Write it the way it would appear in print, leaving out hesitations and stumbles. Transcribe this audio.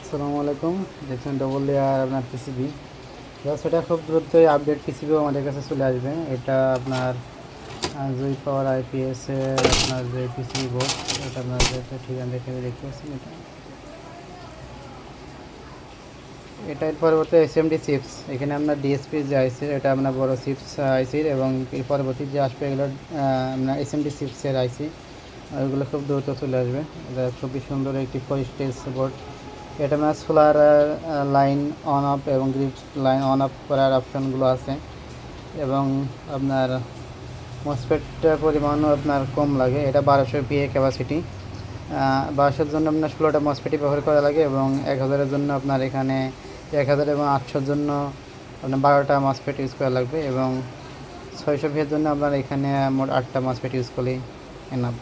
আসসালামু আলাইকুম। দেখছেন ডবল লেয়ার আপনার পিসিবি। সেটা খুব দ্রুতই আপডেট পিসিবিও আমাদের কাছে চলে আসবে। এটা আপনার জুই পাওয়ার আইপিএস এর আপনার যে পিসিবি বোর্ড, এটা আপনার যেটা ঠিকানা দেখে দেখতে পাচ্ছেন। এটার পরবর্তী এসএমডি চিপস, এখানে আপনার ডিএসপি যে আইসি, এটা আপনার বড় চিপস আইসির, এবং এর পরবর্তী যে আসবে এগুলো আপনার এসএমডি চিপসের আইসি, ওইগুলো খুব দ্রুত চলে আসবে। এটা খুবই সুন্দর একটি 4 স্টেজ বোর্ড। এটা আপনার সোলার লাইন অন অফ এবং গ্রিড লাইন অন অফ করার অপশানগুলো আছে, এবং আপনার মসফেটের পরিমাণও আপনার কম লাগে। এটা 1200 পিএ ক্যাপাসিটি। 1200-এর জন্য আপনার 16টা মসফেটই ব্যবহার করা লাগে, এবং 1000-এর জন্য আপনার এখানে 1000 এবং 800-এর জন্য আপনার 12টা মসফেট ইউজ করা লাগবে, এবং 600 ভিএর জন্য আপনার এখানে মোট 8টা মসফেট ইউজ করলেই এনাফ।